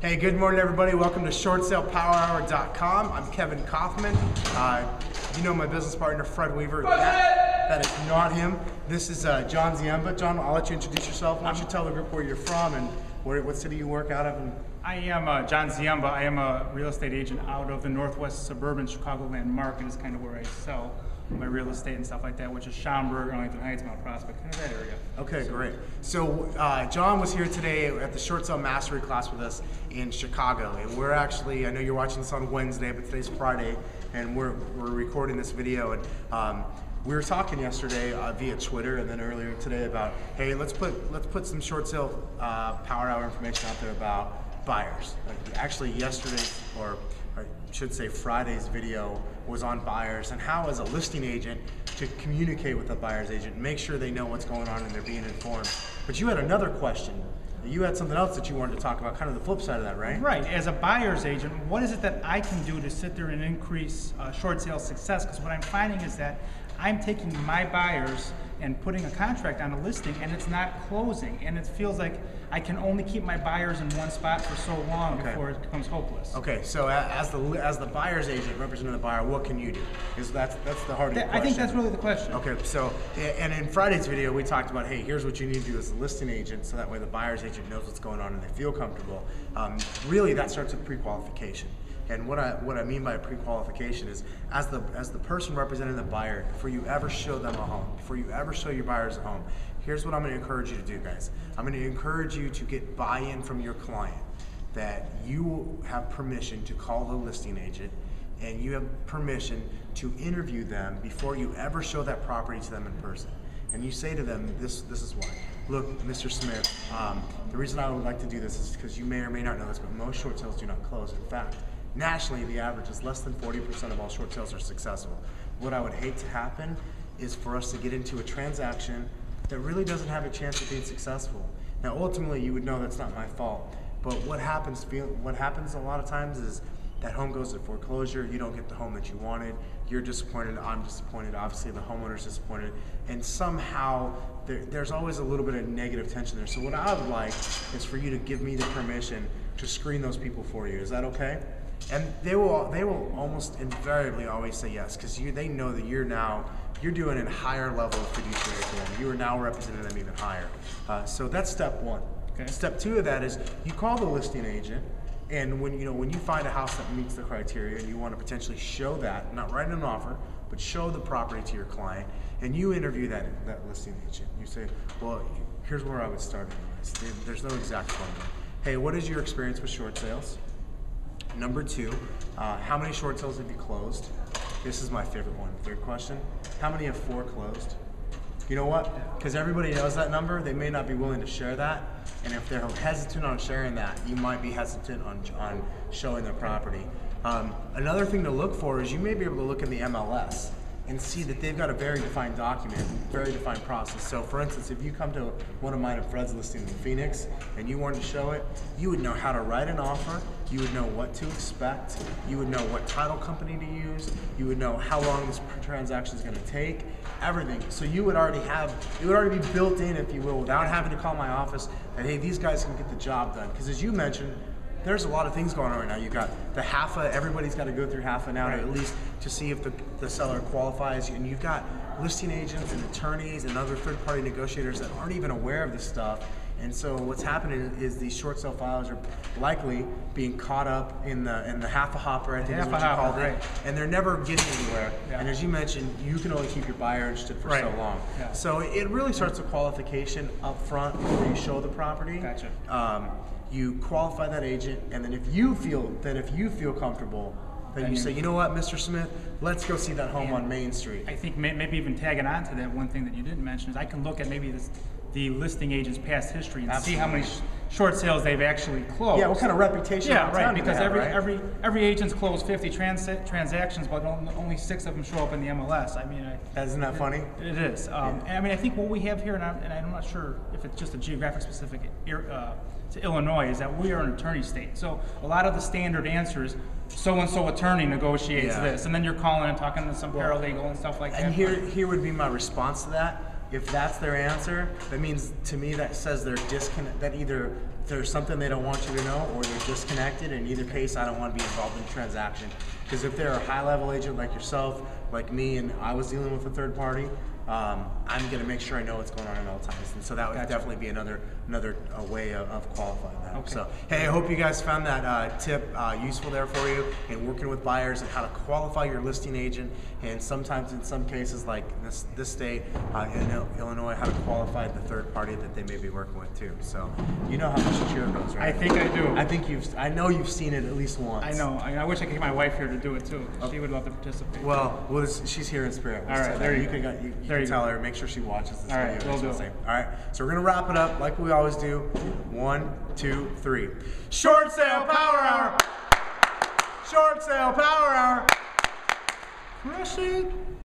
Hey, good morning, everybody. Welcome to ShortSalePowerHour.com. I'm Kevin Kaufman. You know my business partner, Fred Weaver. That is not him. This is John Ziemba. John, I'll let you introduce yourself. Why don't you tell the group where you're from and what city you work out of? I am John Ziemba. I am a real estate agent out of the northwest suburban Chicagoland market. Is kind of where I sell my real estate and stuff like that, which is Schaumburg, Arlington Heights, Mount Prospect, kind of that area. Okay, great. So John was here today at the Short Sale Mastery class with us in Chicago, and we're actually, I know you're watching this on Wednesday, but today's Friday, and we're recording this video, and we were talking yesterday via Twitter and then earlier today about, hey, let's put some short sale power hour information out there about buyers. Actually, yesterday, or I should say Friday's video was on buyers and how, as a listing agent, to communicate with a buyer's agent, make sure they know what's going on and they're being informed. But you had another question. You had something else that you wanted to talk about, kind of the flip side of that, right? Right. As a buyer's agent, what is it that I can do to sit there and increase short sale success? Because what I'm finding is that I'm taking my buyers and putting a contract on a listing and it's not closing, and it feels like I can only keep my buyers in one spot for so long before it becomes hopeless. Okay, so as the buyer's agent representing the buyer, what can you do? Because that's the heart of the question. I think that's really the question. Okay, so, and in Friday's video we talked about, hey, here's what you need to do as a listing agent, so that way the buyer's agent knows what's going on and they feel comfortable. Really, that starts with pre-qualification. And what I mean by pre-qualification is, as the person representing the buyer, before you ever show them a home, before you ever show your buyers a home, here's what I'm going to encourage you to do, guys. I'm going to encourage you to get buy-in from your client, that you have permission to call the listing agent and you have permission to interview them before you ever show that property to them in person. And you say to them, this is why. Look, Mr. Smith, the reason I would like to do this is because you may or may not know this, but most short sales do not close. In fact, nationally, the average is less than 40% of all short sales are successful. What I would hate to happen is for us to get into a transaction that really doesn't have a chance of being successful. Now, ultimately, you would know that's not my fault, but what happens a lot of times is that home goes to foreclosure, you don't get the home that you wanted, you're disappointed, I'm disappointed, obviously the homeowner's disappointed, and somehow there's always a little bit of negative tension there. So what I would like is for you to give me the permission to screen those people for you. Is that okay? And they will almost invariably always say yes, because they know that you're doing a higher level of fiduciary to them. You are now representing them even higher. So that's step one. Okay. Step two of that is you call the listing agent, and when you find a house that meets the criteria and you want to potentially show that, not write an offer, but show the property to your client, and you interview that listing agent. You say, well, here's where I would start. There's no exact formula. Hey, what is your experience with short sales? Number two, how many short sales have you closed? This is my favorite one. Third question, how many have foreclosed? You know what? Because everybody knows that number, they may not be willing to share that. And if they're hesitant on sharing that, you might be hesitant on showing their property. Another thing to look for is you may be able to look in the MLS and see that they've got a very defined document, very defined process. So for instance, if you come to one of mine and Fred's listing in Phoenix and you wanted to show it, you would know how to write an offer, you would know what to expect, you would know what title company to use, you would know how long this transaction is gonna take, everything. So it would already be built in, if you will, without having to call my office, that hey, these guys can get the job done. Because as you mentioned, there's a lot of things going on right now. You got the HAFA, everybody's got to go through HAFA now to at least to see if the seller qualifies. And you've got listing agents and attorneys and other third-party negotiators that aren't even aware of this stuff. And so what's happening is these short sale filers are likely being caught up in the HAFA hopper, I think is what you called it, and they're never getting anywhere. Yeah. And as you mentioned, you can only keep your buyer interested for so long. Yeah. So it really starts with qualification up front before you show the property. Gotcha. You qualify that agent, and then if you feel comfortable, then you say, you know what, Mr. Smith, let's go see that home on Main Street. I think maybe even tagging on to that, one thing that you didn't mention is I can look at maybe the listing agent's past history and see how many short sales they've actually closed. Yeah, what kind of reputation? Yeah, right. Because every agent's closed 50 transactions, but only 6 of them show up in the MLS. I mean, isn't that funny? It is. I mean, I think what we have here, and I'm not sure if it's just a geographic specific to Illinois, is that we are an attorney state. So a lot of the standard answers, so-and-so attorney negotiates this, and then you're calling and talking to some paralegal and stuff like that. And here would be my response to that. If that's their answer, that means to me that says they're disconnect. That either there's something they don't want you to know, or they're disconnected. In either case, I don't want to be involved in the transaction. Because if they're a high-level agent like yourself, like me, and I was dealing with a third party, I'm going to make sure I know what's going on at all times, and so that would definitely be another way of qualifying that. Okay. So, hey, I hope you guys found that tip useful there for you in working with buyers and how to qualify your listing agent, and sometimes in some cases like this state, in Illinois, how to qualify the third party that they may be working with too. So, you know how much cheer goes, right? I think I do. I know you've seen it at least once. I know. I wish I could get my wife here to do it too. She would love to participate. Well, she's here in spirit. All right, there you go. You There you can tell go. her. Make sure she watches this All right, video. will do. All right, so we're gonna wrap it up like we always do. 1, 2, 3. Short sale power hour. Short sale power hour. Crush it.